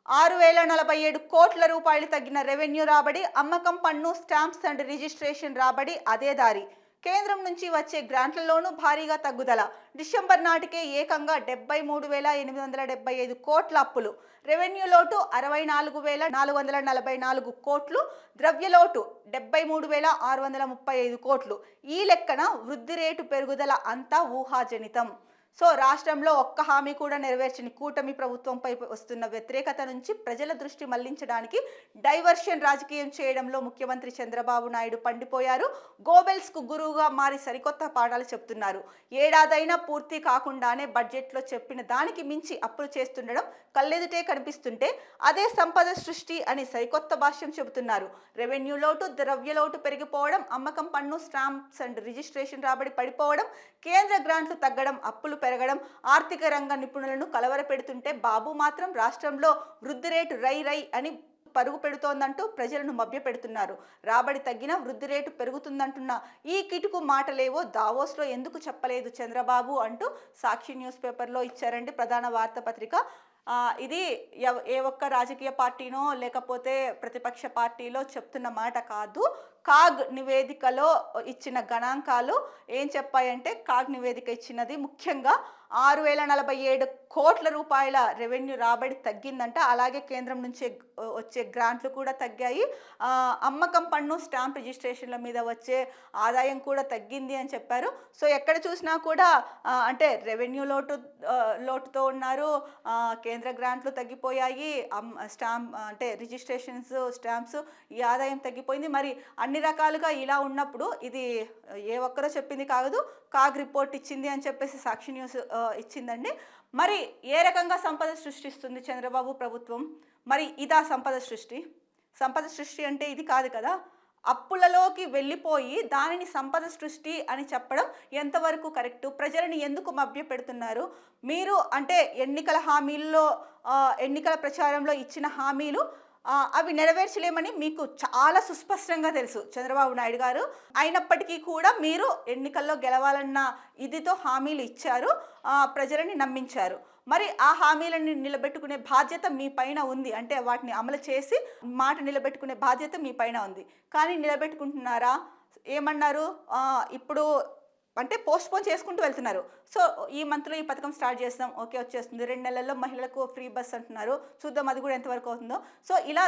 6,047 కోట్ల రూపాయలు తగ్గిన రెవెన్యూ రాబడి, అమ్మకం పన్ను, స్టాంప్స్ అండ్ రిజిస్ట్రేషన్ రాబడి అదే దారి. కేంద్రం నుంచి వచ్చే గ్రాంట్లలోనూ భారీగా తగ్గుదల. డిసెంబర్ నాటికే ఏకంగా 73,875 కోట్ల అప్పులు. రెవెన్యూ లోటు 64,444 కోట్లు. ద్రవ్యలోటు 73,635 కోట్లు. ఈ లెక్కన వృద్ధి రేటు పెరుగుదల అంతా ఊహాజనితం. సో రాష్ట్రంలో ఒక్క హామీ కూడా నెరవేర్చని కూటమి ప్రభుత్వంపై వస్తున్న వ్యతిరేకత నుంచి ప్రజల దృష్టి మళ్లించడానికి డైవర్షన్ రాజకీయం చేయడంలో ముఖ్యమంత్రి చంద్రబాబు నాయుడు పండిపోయారు. గోబెల్స్ కు గురువుగా మారి సరికొత్త పాఠాలు చెప్తున్నారు. ఏడాదైనా పూర్తి కాకుండానే బడ్జెట్లో చెప్పిన దానికి మించి అప్పులు చేస్తుండడం కళ్ళెదుటే కనిపిస్తుంటే అదే సంపద సృష్టి అని సరికొత్త భాష్యం చెబుతున్నారు. రెవెన్యూ లోటు, ద్రవ్య లోటు పెరిగిపోవడం, అమ్మకం పన్ను, స్టాంప్స్ అండ్ రిజిస్ట్రేషన్ రాబడి పడిపోవడం, కేంద్ర గ్రాంట్లు తగ్గడం, అప్పులు పెరగడం ఆర్థిక రంగ నిపుణులను కలవరపెడుతుంటే బాబు మాత్రం రాష్ట్రంలో వృద్ధి రేటు రై రై అని పరుగు పెడుతోందంటూ ప్రజలను మభ్యపెడుతున్నారు. రాబడి తగ్గినా వృద్ధి రేటు పెరుగుతుందంటున్న ఈ కిటుకు మాటలేవో దావోస్లో ఎందుకు చెప్పలేదు చంద్రబాబు అంటూ సాక్షి న్యూస్ పేపర్లో ఇచ్చారండి ప్రధాన వార్తాపత్రిక. ఇది ఏ ఒక్క రాజకీయ పార్టీనో లేకపోతే ప్రతిపక్ష పార్టీలో చెప్తున్న మాట కాదు. కాగ్ నివేదికలో ఇచ్చిన గణాంకాలు ఏం చెప్పాయంటే, కాగ్ నివేదిక ఇచ్చినది ముఖ్యంగా 6,047 కోట్ల రూపాయల రెవెన్యూ రాబడి తగ్గిందంట. అలాగే కేంద్రం నుంచి వచ్చే గ్రాంట్లు కూడా తగ్గాయి. అమ్మకం పన్ను, స్టాంప్ రిజిస్ట్రేషన్ల మీద వచ్చే ఆదాయం కూడా తగ్గింది అని చెప్పారు. సో ఎక్కడ చూసినా కూడా అంటే రెవెన్యూ లోటుతో ఉన్నారు, కేంద్ర గ్రాంట్లు తగ్గిపోయాయి, అంటే రిజిస్ట్రేషన్స్, స్టాంప్స్ ఈ ఆదాయం తగ్గిపోయింది. మరి అన్ని రకాలుగా ఇలా ఉన్నప్పుడు ఇది ఏ ఒక్కరో చెప్పింది కాదు, కాగ్ రిపోర్ట్ ఇచ్చింది అని చెప్పేసి సాక్షి న్యూస్ ఇచ్చిందండి. మరి ఏ రకంగా సంపద సృష్టిస్తుంది చంద్రబాబు ప్రభుత్వం? మరి ఇదా సంపద సృష్టి? సంపద సృష్టి అంటే ఇది కాదు కదా. అప్పులలోకి వెళ్ళిపోయి దానిని సంపద సృష్టి అని చెప్పడం ఎంతవరకు కరెక్టు? ప్రజలను ఎందుకు మభ్య పెడుతున్నారు మీరు? అంటే ఎన్నికల హామీల్లో, ఎన్నికల ప్రచారంలో ఇచ్చిన హామీలు అవి నెరవేర్చలేమని మీకు చాలా సుస్పష్టంగా తెలుసు చంద్రబాబు నాయుడు గారు. అయినప్పటికీ కూడా మీరు ఎన్నికల్లో గెలవాలన్న ఇదితో హామీలు ఇచ్చారు, ప్రజలని నమ్మించారు. మరి ఆ హామీలను నిలబెట్టుకునే బాధ్యత మీ పైన ఉంది. అంటే వాటిని అమలు చేసి మాట నిలబెట్టుకునే బాధ్యత మీ పైన ఉంది. కానీ నిలబెట్టుకుంటున్నారా? ఏమన్నారు? ఇప్పుడు అంటే పోస్ట్పోన్ చేసుకుంటూ వెళ్తున్నారు. సో ఈ మంత్లో ఈ పథకం స్టార్ట్ చేస్తాం, ఓకే వచ్చేస్తుంది. 2 నెలల్లో మహిళలకు ఫ్రీ బస్ అంటున్నారు, చూద్దాం అది కూడా ఎంతవరకు అవుతుందో. సో ఇలా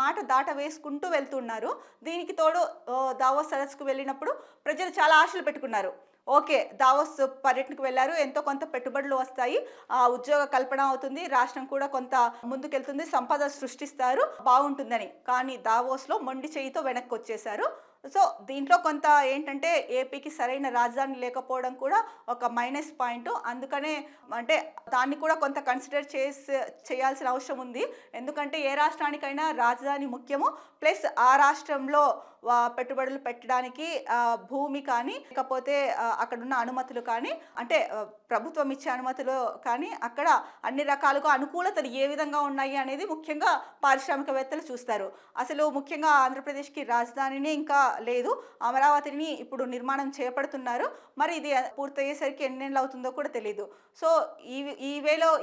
మాట దాట వేసుకుంటూ వెళ్తున్నారు. దీనికి తోడు దావోస్ సదస్సుకు వెళ్ళినప్పుడు ప్రజలు చాలా ఆశలు పెట్టుకున్నారు. ఓకే, దావోస్ పర్యటనకు వెళ్ళారు, ఎంతో కొంత పెట్టుబడులు వస్తాయి, ఉద్యోగ కల్పన అవుతుంది, రాష్ట్రం కూడా కొంత ముందుకెళ్తుంది, సంపద సృష్టిస్తారు, బాగుంటుందని. కానీ దావోస్లో మొండి చేయితో వెనక్కి వచ్చేశారు. సో దీంట్లో కొంత ఏంటంటే ఏపీకి సరైన రాజధాని లేకపోవడం కూడా ఒక మైనస్ పాయింట్. అందుకనే అంటే దాన్ని కూడా కొంత కన్సిడర్ చేయాల్సిన అవసరం ఉంది. ఎందుకంటే ఏ రాష్ట్రానికైనా రాజధాని ముఖ్యము, ప్లస్ ఆ రాష్ట్రంలో పెట్టుబడులు పెట్టడానికి భూమి కానీ లేకపోతే అక్కడున్న అనుమతులు కానీ, అంటే ప్రభుత్వం ఇచ్చే అనుమతులు కానీ అక్కడ అన్ని రకాలుగా అనుకూలతలు ఏ విధంగా ఉన్నాయి అనేది ముఖ్యంగా పారిశ్రామికవేత్తలు చూస్తారు. అసలు ముఖ్యంగా ఆంధ్రప్రదేశ్కి రాజధానిని ఇంకా లేదు, అమరావతిని ఇప్పుడు నిర్మాణం చేపడుతున్నారు. మరి ఇది పూర్తయ్యేసరికి ఎన్నేళ్ళు అవుతుందో కూడా తెలియదు. సో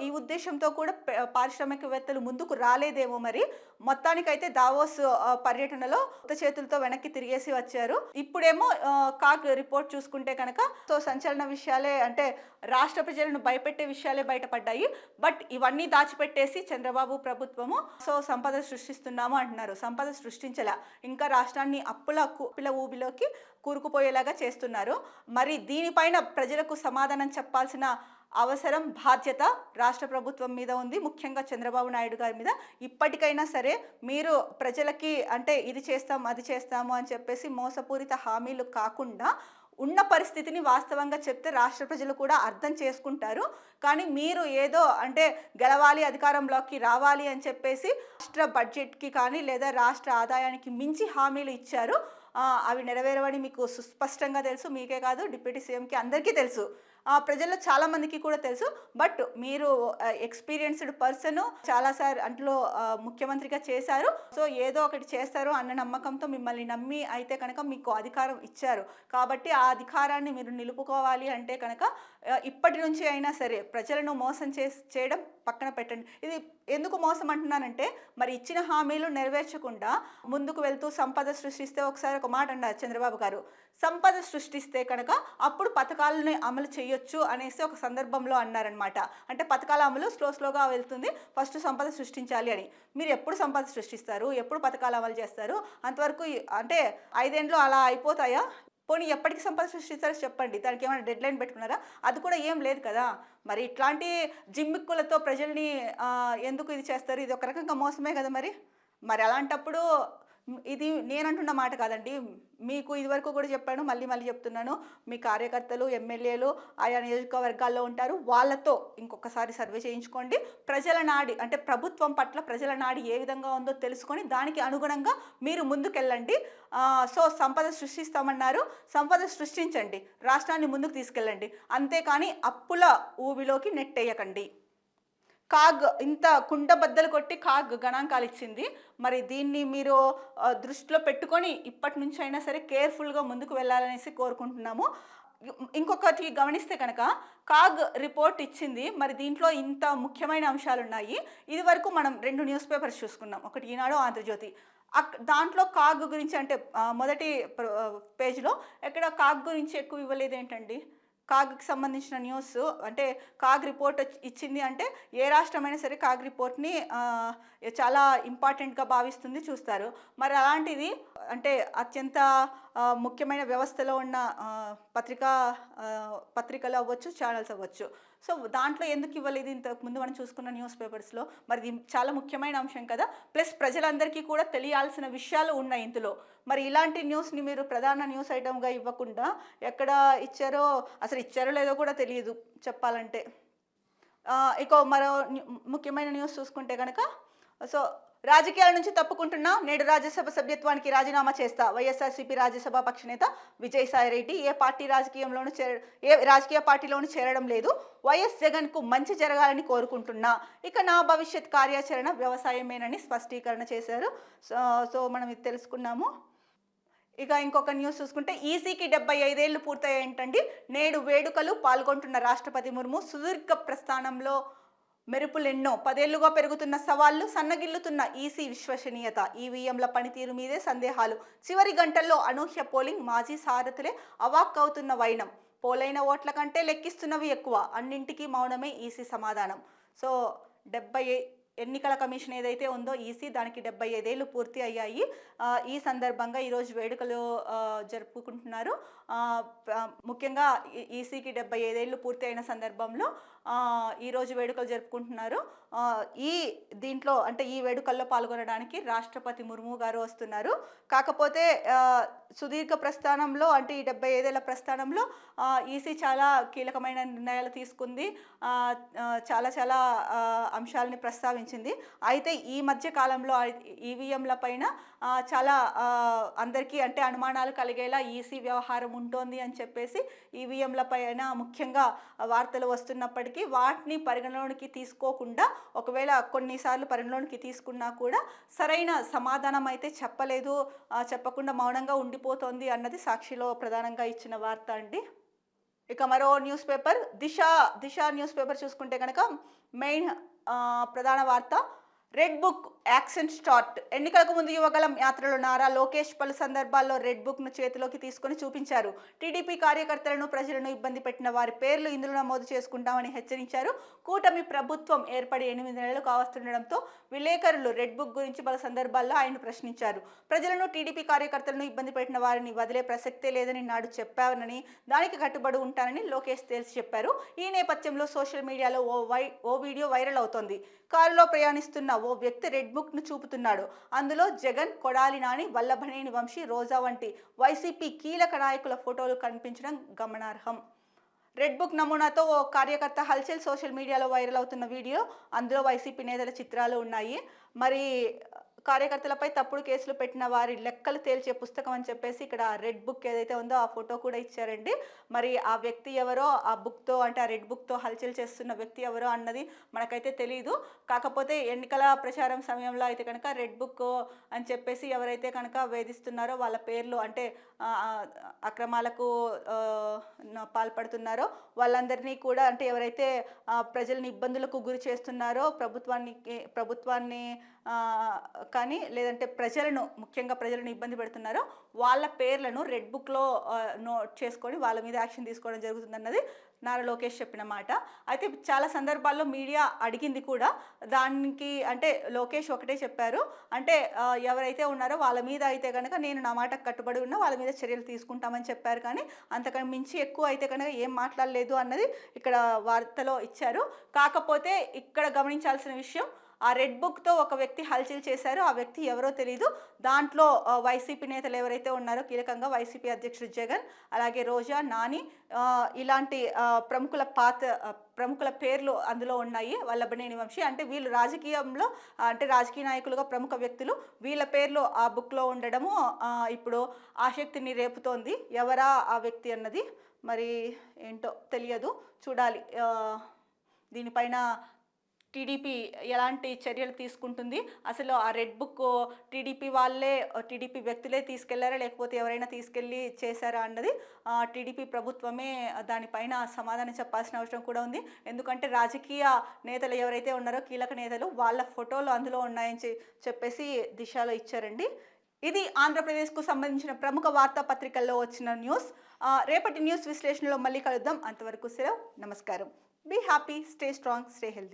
ఈ ఉద్దేశంతో కూడా పారిశ్రామికవేత్తలు ముందుకు రాలేదేమో. మరి మొత్తానికైతే దావోస్ పర్యటనలో కొత్త చేతులతో వెనక్కి తిరిగేసి వచ్చారు. ఇప్పుడేమో కాగ్ రిపోర్ట్ చూసుకుంటే కనుక సో సంచలన విషయాలే, అంటే రాష్ట్ర ప్రజలను భయపెట్టే విషయాలే బయటపడ్డాయి. బట్ ఇవన్నీ దాచిపెట్టేసి చంద్రబాబు ప్రభుత్వము సో సంపద సృష్టిస్తున్నాము అంటున్నారు. సంపద సృష్టించలా, ఇంకా రాష్ట్రాన్ని అప్పుల ఊబిలోకి కూరుకుపోయేలాగా చేస్తున్నారు. మరి దీనిపైన ప్రజలకు సమాధానం చెప్పాల్సిన అవసరం, బాధ్యత రాష్ట్ర ప్రభుత్వం మీద ఉంది, ముఖ్యంగా చంద్రబాబు నాయుడు గారి మీద. ఇప్పటికైనా సరే మీరు ప్రజలకి అంటే ఇది చేస్తాం అది చేస్తాము అని చెప్పేసి మోసపూరిత హామీలు కాకుండా ఉన్న పరిస్థితిని వాస్తవంగా చెప్తే రాష్ట్ర ప్రజలు కూడా అర్థం చేసుకుంటారు. కానీ మీరు ఏదో అంటే గెలవాలి, అధికారంలోకి రావాలి అని చెప్పేసి రాష్ట్ర బడ్జెట్కి కానీ లేదా రాష్ట్ర ఆదాయానికి మించి హామీలు ఇచ్చారు. అవి నెరవేరవని మీకు సుస్పష్టంగా తెలుసు. మీకే కాదు, డిప్యూటీ సీఎంకి అందరికీ తెలుసు, ప్రజల్లో చాలా మందికి కూడా తెలుసు. బట్ మీరు ఎక్స్పీరియన్స్డ్ పర్సన్, చాలాసార్లు అంట్లో ముఖ్యమంత్రిగా చేశారు. సో ఏదో ఒకటి చేస్తారు అన్న నమ్మకంతో మిమ్మల్ని నమ్మి అయితే కనుక మీకు అధికారం ఇచ్చారు. కాబట్టి ఆ అధికారాన్ని మీరు నిలుపుకోవాలి అంటే కనుక ఇప్పటి నుంచి అయినా సరే ప్రజలను మోసం చేయడం పక్కన పెట్టండి. ఇది ఎందుకు మోసం అంటున్నానంటే, మరి ఇచ్చిన హామీలు నెరవేర్చకుండా ముందుకు వెళ్తూ సంపద సృష్టిస్తే, ఒకసారి ఒక మాట అన్నారు చంద్రబాబు గారు, సంపద సృష్టిస్తే కనుక అప్పుడు పథకాలను అమలు చేయొచ్చు అనేసి ఒక సందర్భంలో అన్నారనమాట. అంటే పథకాల అమలు స్లోగా వెళ్తుంది, ఫస్ట్ సంపద సృష్టించాలి అని. మీరు ఎప్పుడు సంపద సృష్టిస్తారు, ఎప్పుడు పథకాలు అమలు చేస్తారు? అంతవరకు అంటే 5 ఏళ్ళు అలా అయిపోతాయా? పోనీ ఎప్పటికి సంపద సృష్టిస్తారో చెప్పండి. దానికి ఏమైనా డెడ్‌లైన్ పెట్టుకున్నారా? అది కూడా ఏం లేదు కదా! మరి ఇట్లాంటి జిమ్మిక్కులతో ప్రజల్ని ఎందుకు ఇది చేస్తారు? ఇది ఒక రకంగా మోసమే కదా మరి. మరి అలాంటప్పుడు ఇది నేనంటున్న మాట కాదండి. మీకు ఇదివరకు కూడా చెప్పాను, మళ్ళీ చెప్తున్నాను. మీ కార్యకర్తలు, ఎమ్మెల్యేలు ఆయా నియోజకవర్గాల్లో ఉంటారు. వాళ్ళతో ఇంకొకసారి సర్వే చేయించుకోండి. ప్రజల నాడి అంటే ప్రభుత్వం పట్ల ప్రజల నాడి ఏ విధంగా ఉందో తెలుసుకొని దానికి అనుగుణంగా మీరు ముందుకెళ్ళండి. సో సంపద సృష్టిస్తామన్నారు, సంపద సృష్టించండి. రాష్ట్రాన్ని ముందుకు తీసుకెళ్ళండి. అంతేకాని అప్పుల ఊబిలోకి నెట్టేయకండి. కాగ్ ఇంత కుండబద్దలు కొట్టి కాగ్ గణాంకాలు ఇచ్చింది. మరి దీన్ని మీరు దృష్టిలో పెట్టుకొని ఇప్పటి నుంచి అయినా సరే కేర్‌ఫుల్‌గా ముందుకు వెళ్ళాలనేసి కోరుకుంటున్నాము. ఇంకొకటి గమనిస్తే కనుక కాగ్ రిపోర్ట్ ఇచ్చింది. మరి దీంట్లో ఇంత ముఖ్యమైన అంశాలున్నాయి. ఇదివరకు మనం 2 న్యూస్ పేపర్స్ చూసుకున్నాం. ఒకటి ఈనాడు, ఆంధ్రజ్యోతి. దాంట్లో కాగ్ గురించి అంటే మొదటి పేజ్‌లో ఎక్కడ కాగ్ గురించి ఎక్కువ ఇవ్వలేదేంటండి? కాగ్‌కి సంబంధించిన న్యూస్ అంటే కాగ్ రిపోర్ట్ ఇచ్చింది అంటే ఏ రాష్ట్రమైనా సరే కాగ్ రిపోర్ట్‌ని చాలా ఇంపార్టెంట్‌గా భావిస్తుంది, చూస్తారు. మరి అలాంటిది అంటే అత్యంత ముఖ్యమైన వ్యవస్థలో ఉన్న పత్రికలు అవ్వచ్చు, ఛానల్స్ అవ్వచ్చు. సో దాంట్లో ఎందుకు ఇవ్వలేదు ఇంతకుముందు మనం చూసుకున్న న్యూస్ పేపర్స్‌లో? మరి ఇది చాలా ముఖ్యమైన అంశం కదా! ప్లస్ ప్రజలందరికీ కూడా తెలియాల్సిన విషయాలు ఉన్నాయి ఇందులో. మరి ఇలాంటి న్యూస్‌ని మీరు ప్రధాన న్యూస్ ఐటెమ్‌గా ఇవ్వకుండా ఎక్కడ ఇచ్చారో, అసలు ఇచ్చారో లేదో కూడా తెలీదు చెప్పాలంటే. ఇక మరో ముఖ్యమైన న్యూస్ చూసుకుంటే గనక సో రాజకీయాల నుంచి తప్పుకుంటున్నా, నేడు రాజ్యసభ సభ్యత్వానికి రాజీనామా చేస్తా. వైఎస్ఆర్సీపీ రాజ్యసభ పక్ష నేత విజయసాయిరెడ్డి ఏ రాజకీయ పార్టీలోనూ చేరడం లేదు. వైఎస్ జగన్‌కు మంచి జరగాలని కోరుకుంటున్నా. ఇక నా భవిష్యత్ కార్యాచరణ వ్యవసాయమేనని స్పష్టీకరణ చేశారు. సో మనం ఇది తెలుసుకున్నాము. ఇక ఇంకొక న్యూస్ చూసుకుంటే ఈసీకి 75 ఏళ్లు పూర్తయ్యాయంటండి. నేడు వేడుకలు పాల్గొంటున్న రాష్ట్రపతి ముర్ము సుదీర్ఘ ప్రస్థానంలో మెరుపులెన్నో. 10 ఏళ్లుగా పెరుగుతున్న సవాళ్లు, సన్నగిల్లుతున్న ఈసీ విశ్వసనీయత, ఈవీఎంల పనితీరు మీదే సందేహాలు. చివరి గంటల్లో అనూహ్య పోలింగ్, మాజీ సారథులే అవాక్కవుతున్న వైనం. పోలైన ఓట్ల కంటే లెక్కిస్తున్నవి ఎక్కువ. అన్నింటికీ మౌనమే ఈసీ సమాధానం. సో ఎన్నికల కమిషన్ ఏదైతే ఉందో ఈసీ, దానికి 75 ఏళ్ళు పూర్తి అయ్యాయి. ఈ సందర్భంగా ఈరోజు వేడుకలు జరుపుకుంటున్నారు. ముఖ్యంగా ఈసీకి 75 ఏళ్ళు పూర్తి అయిన సందర్భంలో ఈరోజు వేడుకలు జరుపుకుంటున్నారు. దీంట్లో అంటే ఈ వేడుకల్లో పాల్గొనడానికి రాష్ట్రపతి ముర్ము గారు వస్తున్నారు. కాకపోతే సుదీర్ఘ ప్రస్థానంలో అంటే ఈ 75 ఏళ్ల ప్రస్థానంలో ఈసీ చాలా కీలకమైన నిర్ణయాలు తీసుకుంది. చాలా అంశాలని ప్రస్తావించింది. అయితే ఈ మధ్య కాలంలో ఈవీఎంల పైన చాలా అందరికీ అంటే అనుమానాలు కలిగేలా ఈసీ వ్యవహారం ఉంటుంది అని చెప్పేసి ఈవీఎంల పైన ముఖ్యంగా వార్తలు వస్తున్నప్పటికీ వాటిని పరిగణలోనికి తీసుకోకుండా, ఒకవేళ కొన్నిసార్లు పరిగణలోనికి తీసుకున్నా కూడా సరైన సమాధానం అయితే చెప్పలేదు, చెప్పకుండా మౌనంగా ఉండిపోతోంది అన్నది సాక్షిలో ప్రధానంగా ఇచ్చిన వార్త అండి. ఇక మరో న్యూస్ పేపర్ దిశ న్యూస్ పేపర్ చూసుకుంటే కనుక మెయిన్ ప్రధాన వార్త రెడ్ బుక్ యాక్షన్ స్టార్ట్. ఎన్నికలకు ముందు యువగలం యాత్రలో నారా లోకేష్ పలు సందర్భాల్లో రెడ్ బుక్ను చేతిలోకి తీసుకొని చూపించారు. టీడీపీ కార్యకర్తలను, ప్రజలను ఇబ్బంది పెట్టిన వారి పేర్లు ఇందులో నమోదు చేసుకుంటామని హెచ్చరించారు. కూటమి ప్రభుత్వం ఏర్పడి 8 నెలలు కావస్తుండడంతో విలేకరులు రెడ్ బుక్ గురించి పలు సందర్భాల్లో ఆయన ప్రశ్నించారు. ప్రజలను, టీడీపీ కార్యకర్తలను ఇబ్బంది పెట్టిన వారిని వదిలే ప్రసక్తే లేదని నాడు చెప్పానని, దానికి కట్టుబడి ఉంటానని లోకేష్ తేల్చి చెప్పారు. ఈ నేపథ్యంలో సోషల్ మీడియాలో ఓ వీడియో వైరల్ అవుతోంది. కారులో ప్రయాణిస్తున్న ఓ వ్యక్తి రెడ్ బుక్ను చూపుతున్నాడు. అందులో జగన్, కొడాలి నాని, వల్లభనేని వంశీ, రోజా వంటి వైసీపీ కీలక నాయకుల ఫోటోలు కనిపించడం గమనార్హం. రెడ్ బుక్ నమూనాతో ఓ కార్యకర్త హల్చల్ సోషల్ మీడియాలో వైరల్ అవుతున్న వీడియో. అందులో వైసీపీ నేతల చిత్రాలు ఉన్నాయి. మరి కార్యకర్తలపై తప్పుడు కేసులు పెట్టిన వారి లెక్కలు తేల్చే పుస్తకం అని చెప్పేసి ఇక్కడ రెడ్ బుక్ ఏదైతే ఉందో ఆ ఫోటో కూడా ఇచ్చారండి. మరి ఆ వ్యక్తి ఎవరో, ఆ బుక్తో అంటే ఆ రెడ్ బుక్తో హల్చల్ చేస్తున్న వ్యక్తి ఎవరో అన్నది మనకైతే తెలియదు. కాకపోతే ఎన్నికల ప్రచారం సమయంలో అయితే కనుక రెడ్ బుక్ అని చెప్పేసి ఎవరైతే కనుక వేధిస్తున్నారో వాళ్ళ పేర్లు అంటే అక్రమాలకు పాల్పడుతున్నారో వాళ్ళందరినీ కూడా అంటే ఎవరైతే ప్రజల్ని ఇబ్బందులకు గురి చేస్తున్నారో ప్రభుత్వాన్ని కానీ లేదంటే ముఖ్యంగా ప్రజలను ఇబ్బంది పెడుతున్నారో వాళ్ళ పేర్లను రెడ్ బుక్లో నోట్ చేసుకొని వాళ్ళ మీద యాక్షన్ తీసుకోవడం జరుగుతుందన్నది నారా లోకేష్ చెప్పిన మాట. అయితే చాలా సందర్భాల్లో మీడియా అడిగింది కూడా. దానికి అంటే లోకేష్ ఒకటే చెప్పారు, అంటే ఎవరైతే ఉన్నారో వాళ్ళ మీద అయితే కనుక నేను నా మాటకు కట్టుబడి ఉన్నా, వాళ్ళ మీద చర్యలు తీసుకుంటామని చెప్పారు. కానీ అంతకన్నా మించి ఎక్కువ అయితే కనుక ఏం మాట్లాడలేదు అన్నది ఇక్కడ వార్తలో ఇచ్చారు. కాకపోతే ఇక్కడ గమనించాల్సిన విషయం, ఆ రెడ్ బుక్తో ఒక వ్యక్తి హల్చల్ చేశారు. ఆ వ్యక్తి ఎవరో తెలీదు. దాంట్లో వైసీపీ నేతలు ఎవరైతే ఉన్నారో కీలకంగా వైసీపీ అధ్యక్షుడు జగన్, అలాగే రోజా, నాని ఇలాంటి ప్రముఖుల పేర్లు అందులో ఉన్నాయి. వల్లభనేని వంశీ అంటే వీళ్ళు రాజకీయంలో అంటే రాజకీయ నాయకులుగా ప్రముఖ వ్యక్తులు, వీళ్ళ పేర్లు ఆ బుక్లో ఉండడము ఇప్పుడు ఆసక్తిని రేపుతోంది. ఎవరా ఆ వ్యక్తి అన్నది మరి ఏంటో తెలియదు, చూడాలి. దీనిపైన టీడీపీ ఎలాంటి చర్యలు తీసుకుంటుంది, అసలు ఆ రెడ్ బుక్ టీడీపీ వ్యక్తులే తీసుకెళ్లారా లేకపోతే ఎవరైనా తీసుకెళ్ళి చేశారా అన్నది టీడీపీ ప్రభుత్వమే దానిపైన సమాధానం చెప్పాల్సిన అవసరం కూడా ఉంది. ఎందుకంటే రాజకీయ నేతలు ఎవరైతే ఉన్నారో కీలక నేతలు వాళ్ళ ఫోటోలు అందులో ఉన్నాయని చెప్పేసి దిశలో ఇచ్చారండి. ఇది ఆంధ్రప్రదేశ్కు సంబంధించిన ప్రముఖ వార్తాపత్రికల్లో వచ్చిన న్యూస్. రేపటి న్యూస్ విశ్లేషణలో మళ్ళీ కలుద్దాం. అంతవరకు సెలవు, నమస్కారం. Be happy, stay strong, stay healthy.